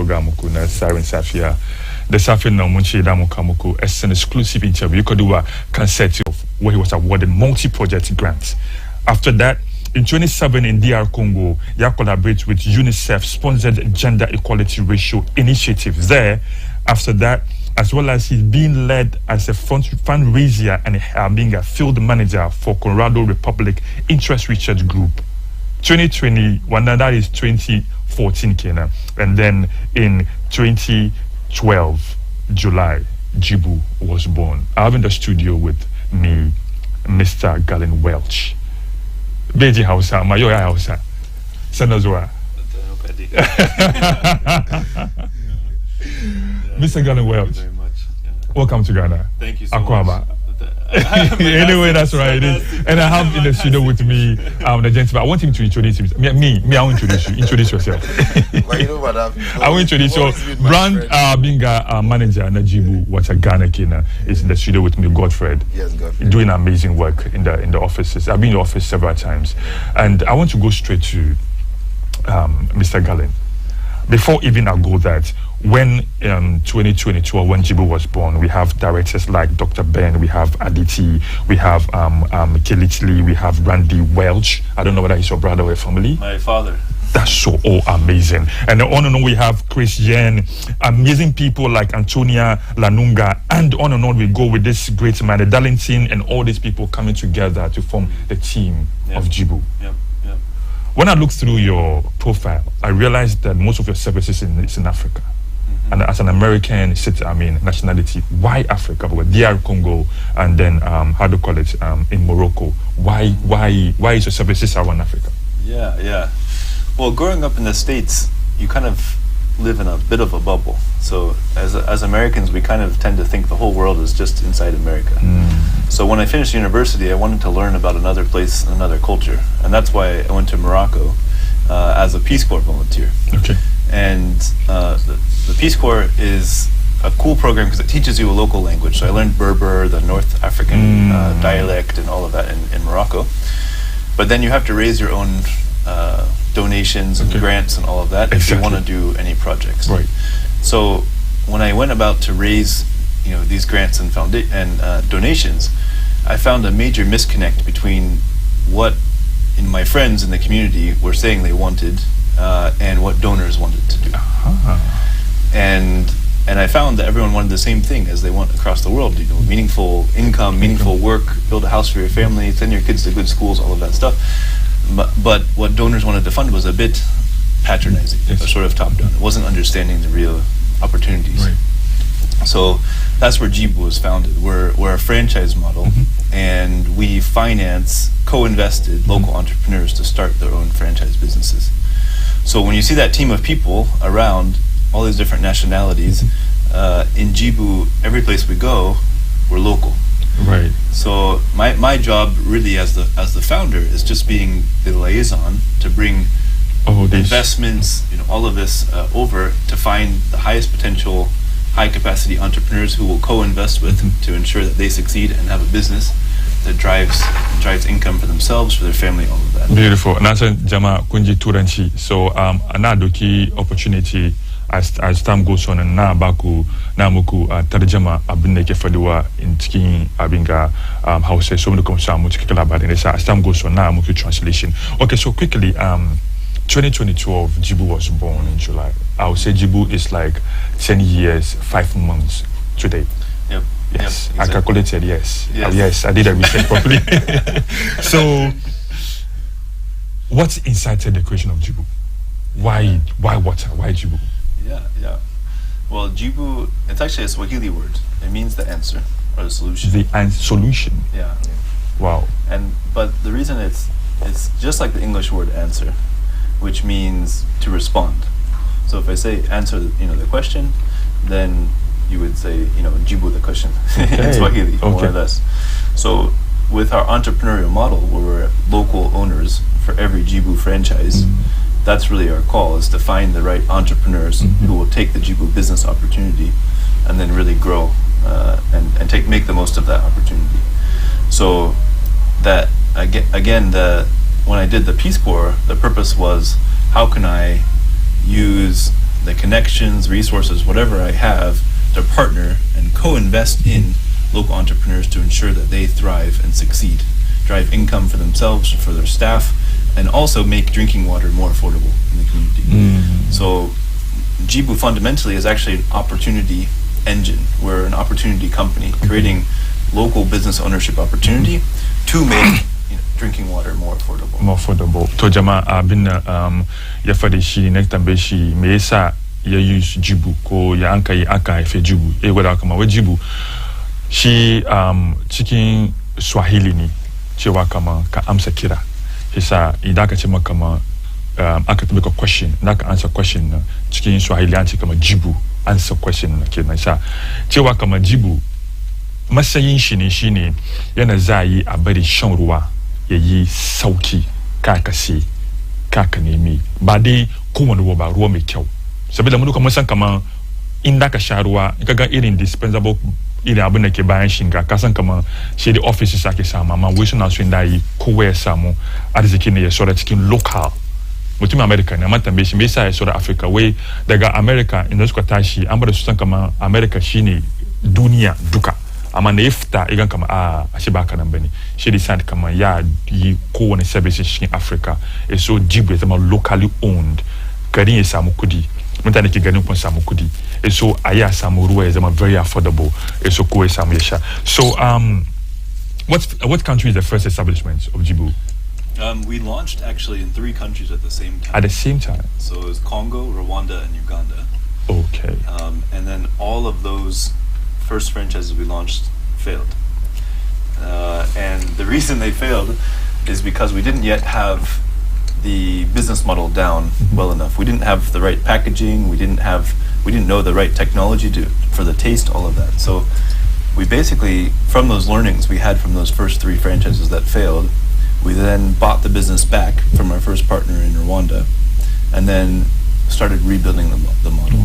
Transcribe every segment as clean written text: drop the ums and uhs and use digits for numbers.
program ko na Tsarin Safiya. The Safiya na munchi da mukamuko as an exclusive interview. You could do a concert of where he was awarded multi-project grants. After that, in 2007 in DR Congo, he collaborates with UNICEF-sponsored Gender Equality Ratio Initiative there. After that, as well as he's being led as a fundraiser and being a field manager for Colorado Republic Interest Research Group. 2021, that is 2014, Kenya. And then in 2012, July, Jibu was born. I have in the studio with me, Mr. Galen Welsch. Beji Hausa, Mayoya Hausa. Sanazwa. Mr. Galen Welsch. Very much. Yeah. Welcome to Ghana. Thank you so Akwaba. much. Anyway, that's right. And I have in the studio with me the gentleman. I want him to introduce himself. Me, I will introduce you. Introduce yourself. Well, you know what I will introduce your brand being a manager and Jibu, what a Ghana Kina is in the studio with me, Godfred. Yes, Godfred. Doing amazing work in the offices. I've been in the office several times. And I want to go straight to Mr. Galen. Before even I go that, when 2022, when Jibu was born, we have directors like Dr. Ben, we have Aditi, we have Kelitli, we have Randy Welch. I don't know whether he's your brother or a family. My father. That's so amazing. And on and on we have Chris Yen, amazing people like Antonia Lanunga, and on we go with this great man, Darlington, and all these people coming together to form the team of Jibu. Yep. When I look through your profile, I realized that most of your services is in Africa. And as an American nationality, why Africa? But DR Congo, and then how do you call it in Morocco? Why is your services around Africa? Yeah. Well, growing up in the States, you kind of live in a bit of a bubble. So as Americans, we kind of tend to think the whole world is just inside America. So when I finished university, I wanted to learn about another place, another culture, and that's why I went to Morocco as a Peace Corps volunteer. Okay. And the Peace Corps is a cool program because it teaches you a local language. So I learned Berber, the North African dialect, and all of that in Morocco. But then you have to raise your own donations and grants and all of that if you want to do any projects. Right. So when I went about to raise, these grants and donations, I found a major misconnect between what my friends in the community were saying they wanted and what donors wanted to do. And I found that everyone wanted the same thing as they want across the world, meaningful income, meaningful work, build a house for your family, send your kids to good schools, all of that stuff. But what donors wanted to fund was a bit patronizing, or sort of top-down. It wasn't understanding the real opportunities. Right. So that's where Jibu was founded. We're a franchise model, and we finance co-invested local entrepreneurs to start their own franchise businesses. So when you see that team of people around, all these different nationalities, in Jibu, every place we go, we're local. Right. So my job really as the founder is just being the liaison to bring investments, all of this over to find the highest potential, high capacity entrepreneurs who will co-invest with to ensure that they succeed and have a business that drives income for themselves, for their family, all of that. Beautiful. Nasa Jama Kunji Turanchi. So another key opportunity as time goes on, and na baku na muku tarjama abinne ke fadiwa in tiki abinga hausa so many komsa mu tiki kala badin as time goes on na muku translation. Okay, so quickly 2012 Jibu was born in July. I would say Jibu is like 10 years 5 months today. Yep. Yes, Yep, exactly. I calculated. Yes, I did a research properly. So what incited the creation of Jibu? Why water? Why Jibu? Yeah. Well, Jibu, it's actually a Swahili word. It means the answer or the solution. The solution. Yeah. Wow. But the reason it's just like the English word answer, which means to respond. So if I say answer, the question, then you would say, Jibu the question in Swahili, more or less. So with our entrepreneurial model, where we're local owners for every Jibu franchise, that's really our call, is to find the right entrepreneurs who will take the Jibu business opportunity and then really grow and make the most of that opportunity. So that again, when I did the Peace Corps, the purpose was, how can I use the connections, resources, whatever I have, to partner and co-invest in local entrepreneurs to ensure that they thrive and succeed, drive income for themselves, for their staff, and also make drinking water more affordable in the community. So Jibu fundamentally is actually an opportunity engine. We're an opportunity company creating local business ownership opportunity to make drinking water more affordable. More affordable. To jama abin ya fadi shi next time be shi me yasa ya use Jibu ko ya anka yi aka ife Jibu gwada kama wa Jibu shi cikin Swahili ne cewa kama ka amsa kira yasa idan ka ce maka kama aka tabbata question naka answer question na cikin Swahili an ce kama Jibu answer question na kenan sha cewa kama Jibu matsayin shi ne shine yana za yi a bari shan ruwa ya yi sauki kaka nemi ba dai kowane ruwa ba ruwa mai kyau saboda mun duka mun san kaman in da ka sha ruwa in ka ga irin dispensable irin abin da ke bayan shinga ka san kaman shi da offices ake samu amma wai suna so inda yi kowa ya samu arziki ne ya sora cikin local mutum America ne amma tambaye shi me yasa ya sora Africa wai daga America inda suka tashi an bar su san kaman America shine duniya duka amma ne fita igan kama ashe ba kanan bane shi decide kama ya yi kowane services cikin Africa so Jibu ya zama locally owned garin ya samu kudi mutane ke ganin kun samu kudi so a ya samu ruwa ya zama very affordable so ko ya samu ya sha. So what country is the first establishment of Jibu? We launched actually in 3 countries at the same time. At the same time? So it was Congo, Rwanda, and Uganda. Okay. And then all of those first franchises we launched failed. And the reason they failed is because we didn't yet have the business model down well enough. We didn't have the right packaging, we didn't know the right technology for the taste, all of that. So we basically, from those learnings we had from those first 3 franchises that failed, we then bought the business back from our first partner in Rwanda and then started rebuilding the model.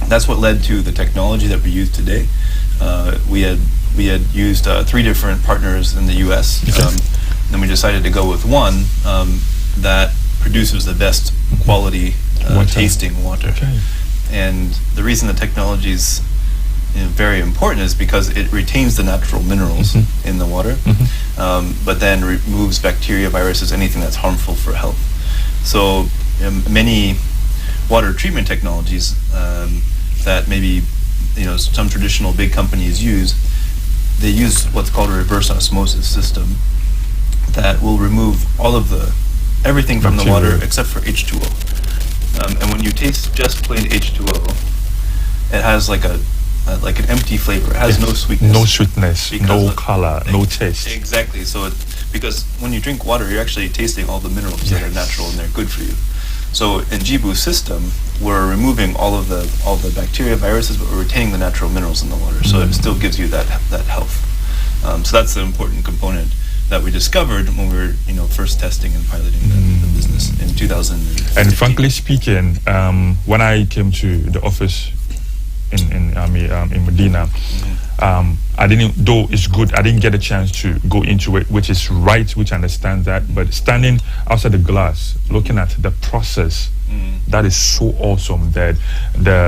That's what led to the technology that we use today. We had used 3 different partners in the US. Then we decided to go with one that produces the best quality tasting water. Okay. And the reason the technology is very important is because it retains the natural minerals in the water, but then removes bacteria, viruses, anything that's harmful for health. So many water treatment technologies that maybe some traditional big companies use, they use what's called a reverse osmosis system that will remove everything from the water except for H2O. And when you taste just plain H2O, it has like an empty flavor. It has no sweetness. No sweetness, no color, no taste. Exactly. So because when you drink water, you're actually tasting all the minerals that are natural and they're good for you. So in Jibu's system, we're removing all the bacteria, viruses, but we're retaining the natural minerals in the water. So it still gives you that health. So that's the important component that we discovered when we were first testing and piloting the business in 2015. And frankly speaking, when I came to the office in Medina, I didn't, though it's good, I didn't get a chance to go into it, which is right, which I understand that, but standing outside the glass, looking at the process, that is so awesome that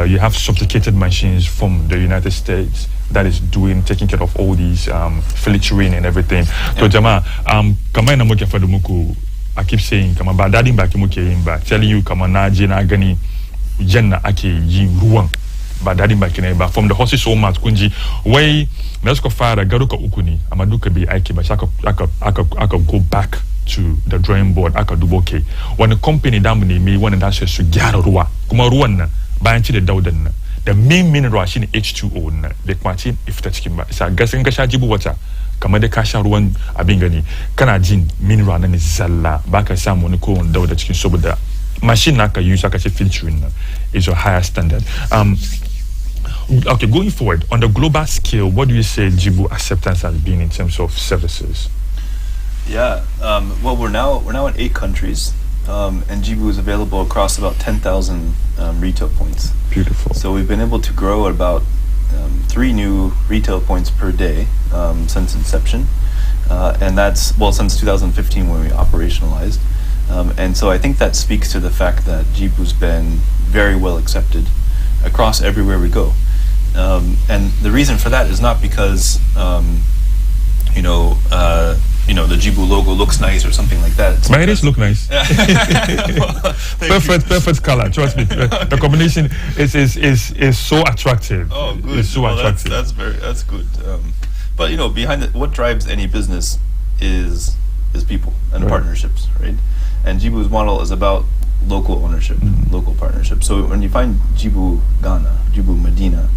you have sophisticated machines from the United States that is taking care of all these filtering and everything. So Jama, kama na moja fadu muku, I keep saying, kama ba dadin ba kimuke imba, telling you kama na jena gani jenna ake yin ruwan. Ba dadin ba kina ba from the horses so much kunji way mesko fara garuka ukuni amaduka bi aiki ba aka go back to the drawing board aka dubo ke wani company da mu nemi wani da su gyara ruwa kuma ruwan nan bayan ci da daudan nan the main mineral shine H2O nan da kwaci ifta cikin ba sa gasin ka sha Jibu wata kamar da ka sha ruwan abin gani kana jin mineral nan zalla baka samu wani ko dauda cikin saboda machine naka use aka ce filtering is a higher standard. Okay, going forward on the global scale, what do you say Jibu acceptance has been in terms of services? Yeah, well, we're now in 8 countries, and Jibu is available across about 10,000 retail points. Beautiful. So we've been able to grow at about 3 new retail points per day since inception, and that's since 2015 when we operationalized. And so I think that speaks to the fact that Jibu's been very well accepted across everywhere we go. And the reason for that is not because the Jibu logo looks nice or something like that. But it is look nice. Perfect color. Trust me. The combination is so attractive. Oh, good. It's so attractive. That's good. But behind it, what drives any business is people and partnerships, right? And Jibu's model is about local ownership, local partnership. So when you find Jibu Ghana, Jibu Medina,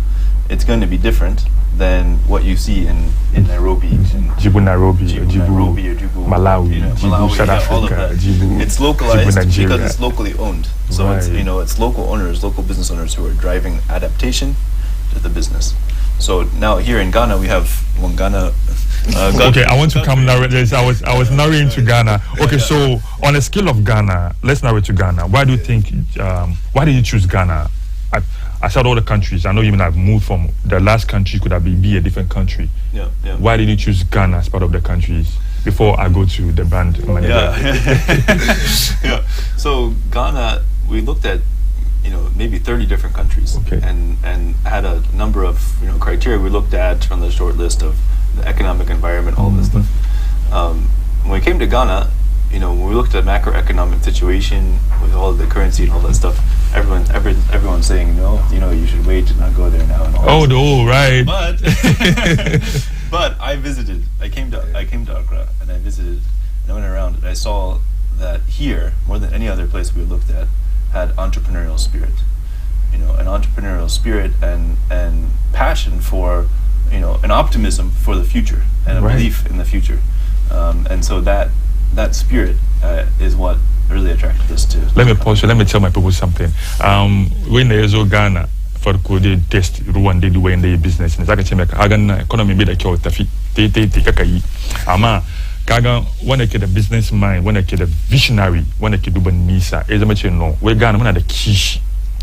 it's going to be different than what you see in Nairobi. Jibu Nairobi, Jibu Malawi, Jibu South Africa, Jibu. It's localized Jibu because it's locally owned. So it's it's local owners, local business owners who are driving adaptation to the business. So now here in Ghana we have Ghana. Okay, I want to come narrate this. I was narrating to Ghana. Okay, so on a scale of Ghana, let's narrate to Ghana. Why do you think? Why did you choose Ghana? I said all the countries. I know even I've moved from the last country could have be a different country. Yeah. Why did you choose Ghana as part of the countries? Before I go to the band manager. Yeah. So Ghana, we looked at maybe 30 different countries, and had a number of criteria we looked at from the short list of the economic environment, all this stuff. When we came to Ghana, when we looked at macroeconomic situation with all of the currency and all that stuff, everyone's saying no, you should wait and not go there now and all. Right. But I visited. I came to Accra and I visited and I went around and I saw that here, more than any other place we looked at, had entrepreneurial spirit. An entrepreneurial spirit and passion for, an optimism for the future and a belief in the future. And so that spirit is what really attracted us to. Let me pause. Let me tell my people something. When they go Ghana for the test Rwanda do when they business, and Ghana economy be like your tafi kakai. Ama kaga when I get a business mind, when I get a visionary, when I get do banisa, is a much we Ghana when the kish.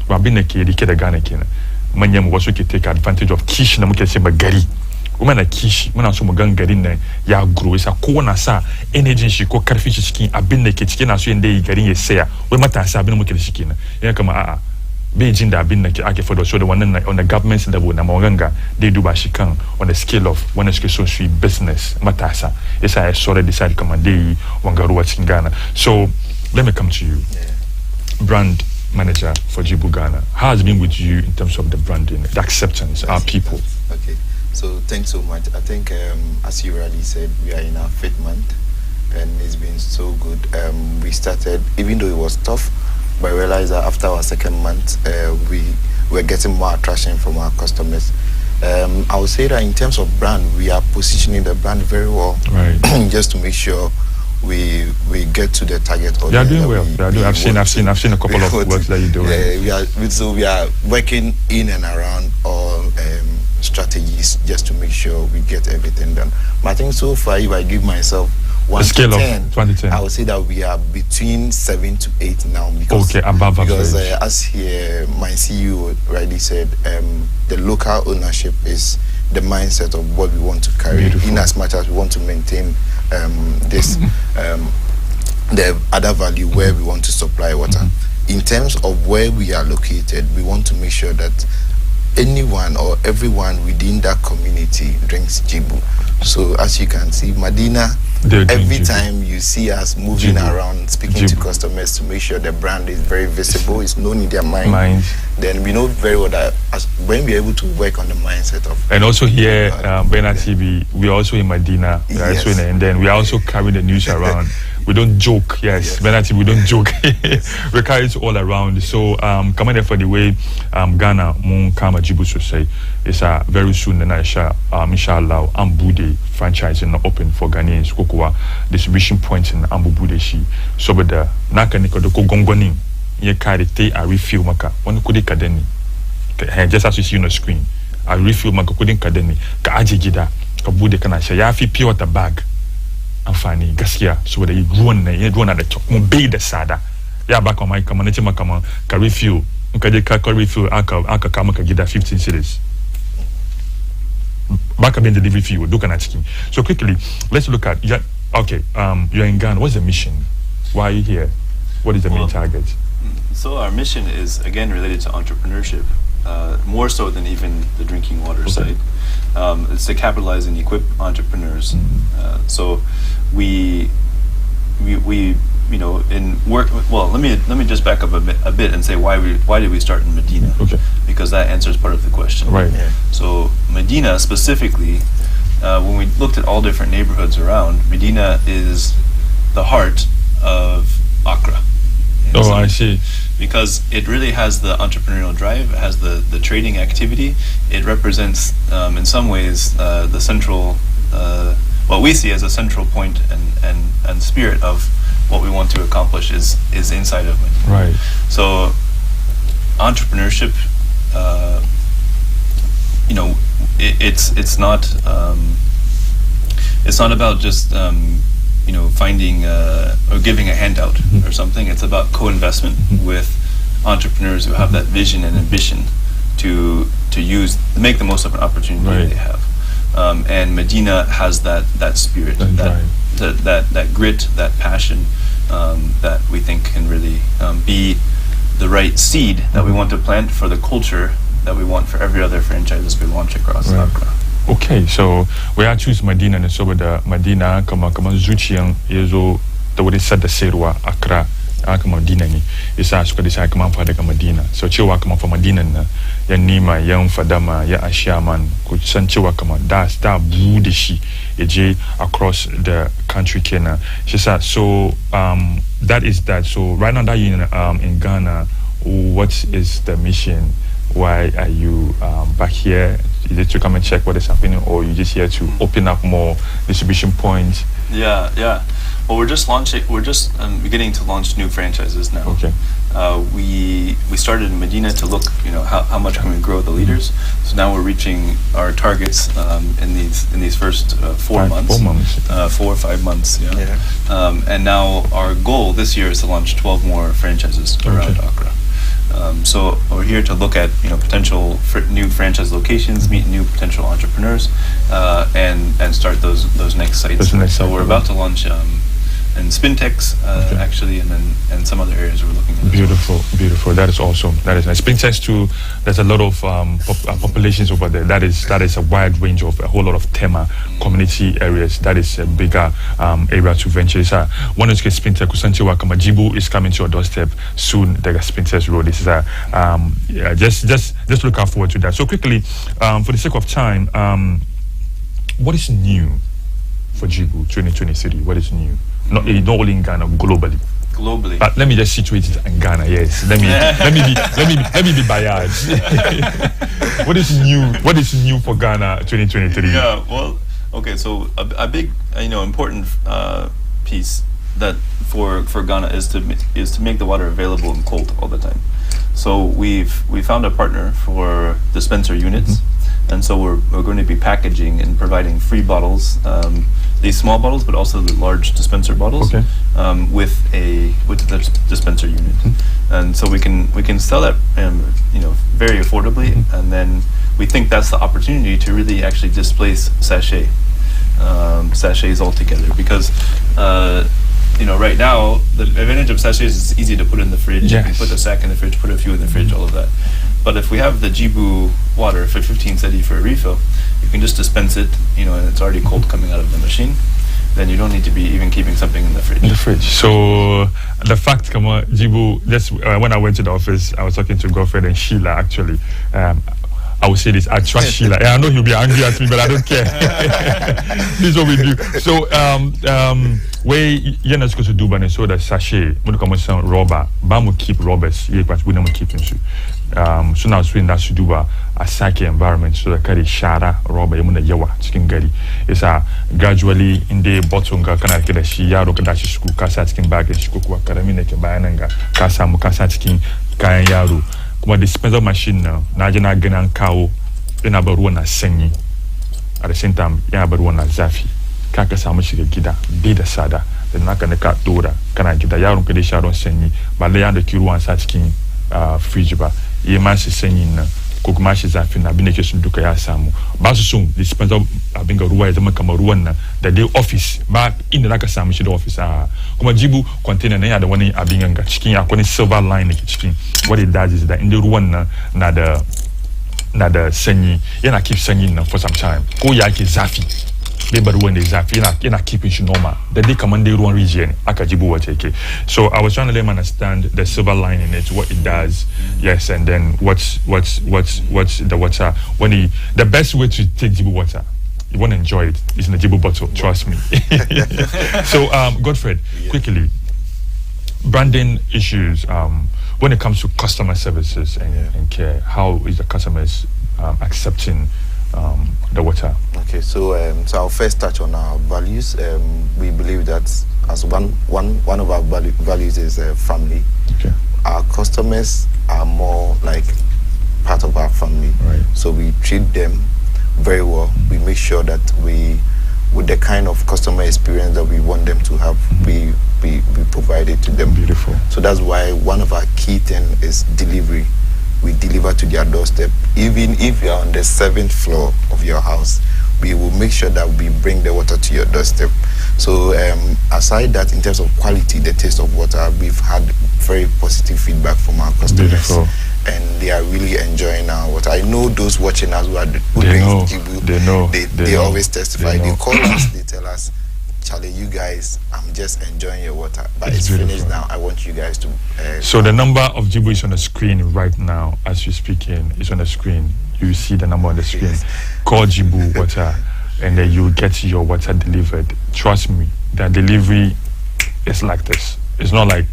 We been a kid the Ghana kina. Manyam was we take advantage of kish na muke se bagari. Woman a kish, when I saw Gangari, ya grow is a corner, sa energy she ko carfish skin, a bin the kitchen as you and they getting a say, we matter sabin muke skin. Yakama Beijing da bin the ake for the show the one on the government level, Namoganga, they do bashikan on the scale of one education street business, Matasa. Yes, I saw decide come a day, Wangaru in Ghana. So let me come to you. Brand manager for Jibu Ghana. How has it been with you in terms of the branding, the acceptance, our people? Okay. So thanks so much. I think as you already said, we are in our 5th month and it's been so good. We started, even though it was tough, but I realized that after our 2nd month, we were getting more attraction from our customers. I would say that in terms of brand, we are positioning the brand very well, just to make sure we get to the target audience. They are doing well. They are doing. I've seen a couple of works that you do. We are working in and around all strategies just to make sure we get everything done. But I think so far, if I give myself 1 to 10, I would say that we are between 7 to 8 now. Because, above because as here my CEO rightly said, the local ownership is the mindset of what we want to carry. Beautiful. In as much as we want to maintain this the other value where we want to supply water. In terms of where we are located, we want to make sure that anyone or everyone within that community drinks Jibu. So as you can see, Medina, every time you see us moving around, speaking to customers to make sure the brand is very visible, it's known in their mind, then we know very well that when we're able to work on the mindset of... And also here, Bernard TV, we're also in Medina, and then we also carry the news around. We don't joke, Bernard TV, we don't joke. We carry it all around. So, coming there for the way Ghana, Mon Kama Jibu should say, it's very soon, and inshallah, Ambude franchise open for Ghanaians, Kokoa distribution point in Ambude Shi. So, but the Nakaniko Gongoni, you carry a refill maka, one could kadeni. Just as you see on the screen, a refill maka couldn't kadeni, ka ajigida, kabude kana shayafi pure water bag. Amfani gaskiya so da ruwan nan ruwan da kyau kuma bai da sada ya baka mai kamar nace maka kaman ka refill in ka je ka refill aka ka maka gida 15 cedis baka bin delivery fee duka na cikin. So quickly let's look at you're in Ghana. What's the mission? Why are you here? What is the main target? So our mission is again related to entrepreneurship, more so than even the drinking water side. It's to capitalize and equip entrepreneurs. So we you know, in work. Well, let me just back up a bit and say why did we start in Medina? Okay. Because that answers part of the question. Right. Yeah. So Medina specifically, when we looked at all different neighborhoods around, Medina is the heart of Accra. Oh, I see. Because it really has the entrepreneurial drive, it has the trading activity. It represents, in some ways, the central, what we see as a central point and spirit of what we want to accomplish is inside of Medina. Right. So, entrepreneurship, you know, it's not about just you know, finding or giving a handout or something. It's about co-investment with entrepreneurs who have that vision and ambition to make the most of an opportunity they have. And Medina has that spirit, that grit, that passion that we think can really be the right seed that we want to plant for the culture that we want for every other franchise we launch across Accra. Okay, so we are choose Medina and so the Medina kama zuchiang yezo the way said the serwa Accra kama Medina ni isa suka disa kama fa daga Medina. So cewa kama fa Medina na ya nima yan fadama ya ashaman ku san cewa kama da bude shi je across the country Kenya. So that is that. So right now that you in Ghana, what is the mission? Why are you back here? Is it to come and check what is happening, or you just here to open up more distribution points? Yeah. Well, we're just beginning to launch new franchises now. Okay. We started in Medina to look, you know, how much can we grow the leaders. So now we're reaching our targets in these first 4 months. 4 or 5 months. Yeah. And now our goal this year is to launch 12 more franchises around Accra. So we're here to look at, you know, potential new franchise locations, meet new potential entrepreneurs, and start those next sites. So we're about to launch in Spintex actually, and some other areas we're looking at. Beautiful. That is awesome. That is nice. Spintex too. There's a lot of populations over there. That is a wide range of a whole lot of Tema community areas. That is a bigger area to venture. One is Spintex. Kusanchiwa kama Jibu is coming to your doorstep soon. The Spintex Road. This is just looking forward to that. So quickly, for the sake of time, what is new for Jibu 2023? What is new? Not only in Ghana, globally. But let me just situate it in Ghana. Yes, let me be biased. What is new for Ghana 2023? Yeah, well, okay. So a big, important piece that for Ghana is to make the water available and cold all the time. So we found a partner for dispenser units, and so we're going to be packaging and providing free bottles. These small bottles, but also the large dispenser bottles, with the dispenser unit, and so we can sell that, very affordably, and then we think that's the opportunity to really actually displace sachets altogether, because right now the advantage of sachets is it's easy to put in the fridge. You can put the sack in the fridge, put a few in the fridge, all of that. But if we have the Jibu water for 15 cedi for a refill, you can just dispense it, and it's already cold coming out of the machine. Then you don't need to be even keeping something in the fridge. So the fact, Jibu, just when I went to the office, I was talking to girlfriend and Sheila actually. I will say this, I trust Sheila. I know he'll be angry at me, but I don't care. This is what we do. So, you're not supposed to do, but so the sachet, when you come with rubber, Bamu keep rubbers, but we don't keep them. So now, so in that to do a sake environment, so the carry shara rubber, you yawa chicken gari. It's gradually in the bottom, can I get a shia, rock that school, casa chicken bag, and shuku, karamine, bananga, casa mukasa chicken, kayan yaru. Kuma dispenser machine now, najana gana kao, ina baruwa na senyi. At the same time, yana baruwa na zafi. Kaka samu shiga gida, bida sada. Da naka naka dora, kana gida yaron kede sharon senyi. Ba le yanda kiruwan sa cikin fridge ba. Ye man si senyi na kokumashi zafi na bine kesun duka ya samu ba su sun dispenser abin ga ruwa ya zama kamar ruwan nan da dai office ba inda zaka samu shi da office kuma Jibu container na yana da wani abin ganga cikin akwai silver line da ke cikin what it does is that inda ruwan nan na da sanyi yana keep sanyi nan for some time ko ya ke zafi bai bar ruwan da zafi yana keeping shi normal da dai kamar dai ruwan rijiya ne aka Jibu wace yake. So I was trying to let him understand the silver line in it, what it does, yes, and then what's the water when the best way to take Jibu water, you want to enjoy it, is in a Jibu bottle, trust me. So Godfred, quickly, branding issues when it comes to customer services and care, how is the customers accepting the water? Okay, so I'll first touch on our values. We believe that as one of our values is family. Okay. Our customers are more like part of our family. Right. So we treat them very well. We make sure that with the kind of customer experience that we want them to have, we provide it to them. Beautiful. So that's why one of our key things is delivery. We deliver to their doorstep. Even if you're on the 7th floor of your house, we will make sure that we bring the water to your doorstep. So aside that, in terms of quality, the taste of water, we've had very positive feedback from our customers. Beautiful. And they are really enjoying our water. I know those watching us who Jibu, they always testify. They call us, they tell us, Charlie, you guys, I'm just enjoying your water, but it's finished now. I want you guys to. So the number of Jibu is on the screen right now as you're speaking. It's on the screen. You see the number on the screen. Yes. Call Jibu Water, and then you get your water delivered. Trust me, the delivery is like this. It's not like,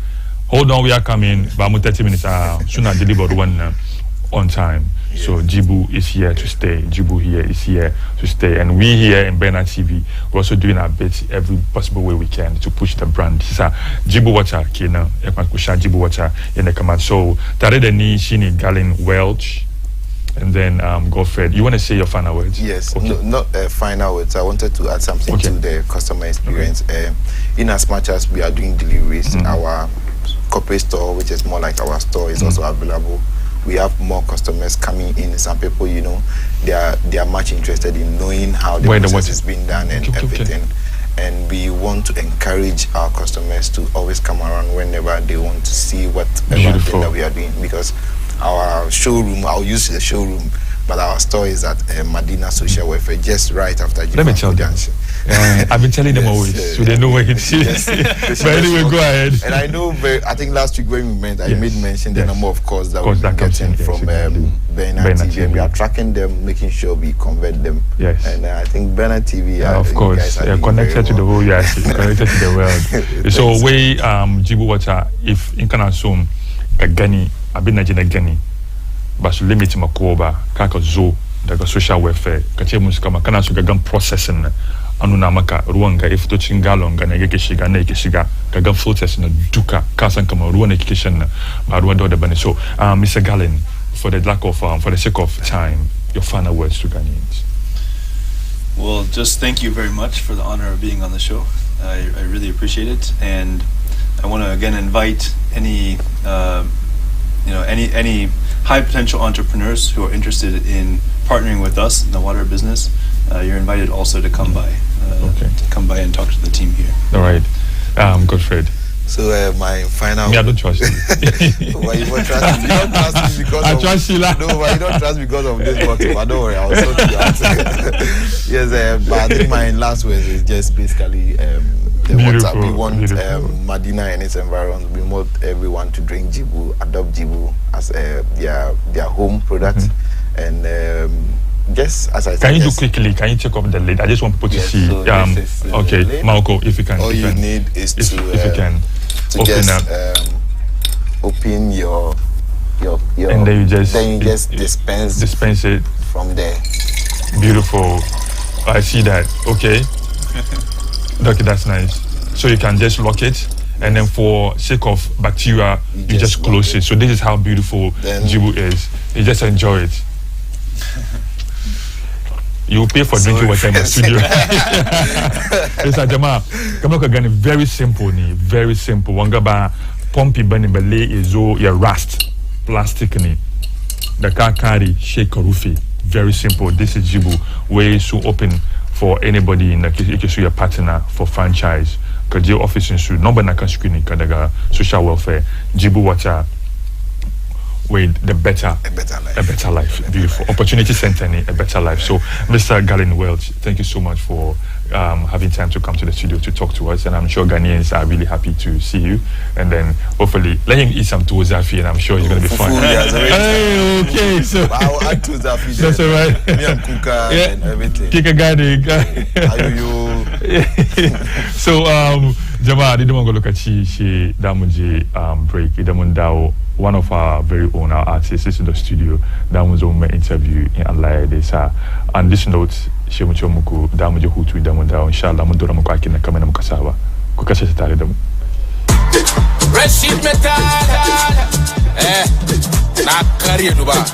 hold on, we are coming, but I'm 30 minutes. Soon I deliver one on time. Yes. So Jibu is here to stay. Jibu here is here to stay, and we here in Bernard TV, we're also doing our bit every possible way we can to push the brand. This is Jibu Water, Kena. Jibu Water in the command. So Tare Deni Shini Galen Welsch, and then Godfred. You want to say your final words? Yes. Okay. No, not final words. I wanted to add something to the customer experience. Okay. In as much as we are doing deliveries, our corporate store, which is more like our store, is also available. We have more customers coming in. Some people, you know, they are much interested in knowing how the process is being done and everything. And we want to encourage our customers to always come around whenever they want to see whatever thing that we are doing. Because our showroom, I'll use the showroom, but our store is at Medina Social Welfare, just right after Jibu. Let me tell them. I've been telling them always, so they know where it is. But anyway, go ahead. And I know, I think last week when we met, I made mention the number of calls that we've been getting from Bernard TV, and we are tracking them, making sure we convert them. Yes. And I think Bernard TV, of course, they are connected to the whole, connected to the world. So, we Jibu Water, if in Kanasum, a Gani, I've been a Gani, but limit Makoba, Kaka Zo, the social welfare, Kachemuskama, Kanasuka gun processing. Anuna maka ruanga if to chingalonga na yeke shiga na yeke shiga kaga filters na duka kasan kama ruwa na kitchen na ruwa do the bani. So Mr. Galen, for the lack of for the sake of time, your final words to Ghanaians. Well, just thank you very much for the honor of being on the show. I really appreciate it, and I want to again invite any any high potential entrepreneurs who are interested in partnering with us in the water business. You're invited also to come by. To come by and talk to the team here. All right, Godfred. So my final. I don't trust you. Well, you won't trust me. You don't trust me because I trust you. No, but you don't trust me because of this bottle. But don't worry, I'll sort you out. Yes, but I think my last words is just basically the water. We want Medina and its environment. We want everyone to drink Jibu, adopt Jibu as their home product, and. Just as I said, can you do quickly? Can you check up the lid? I just want people to see. So okay, Malco, if you can. All you need is if you can open just up. Open your and then you just dispense it from there. Beautiful. I see that. Okay. Okay, that's nice. So you can just lock it, and then for sake of bacteria, you just close it. So this is how beautiful Jibu is. You just enjoy it. You pay for drinking water in the studio. It's a jama. Come on, again. Very simple, ni. Very simple. Wanga ba pompi bani bale izo ya rust plastic ni. the Kakari Sheikh Karufi. Very simple. This is Jibu. Way so open for anybody in the case you're a partner for franchise. Because your office in Su, number na kan screening, kadaga social welfare. Jibu wacha with a better life. Beautiful. Opportunity Center, a better life. So, Mr. Galen Welsch, thank you so much for having time to come to the studio to talk to us. And I'm sure Ghanaians are really happy to see you. And then, hopefully, let him eat some Tuozafi, and I'm sure it's going to be fun. Hey, okay, so I'll add Tuozafi. That's all right. Me and Kuka and everything. Kika Gadi. So, Jama, didn't want to look at she Damunji break. Idamundao, one of our very own artists is in the studio. Damun's own interview in Allah. And this note, she mucho muku Damunji hutu Idamundao. Inshallah, mundora muku akina kamena mukasawa. Kukasha sitari damu. Rashid Metal, na kariye duba.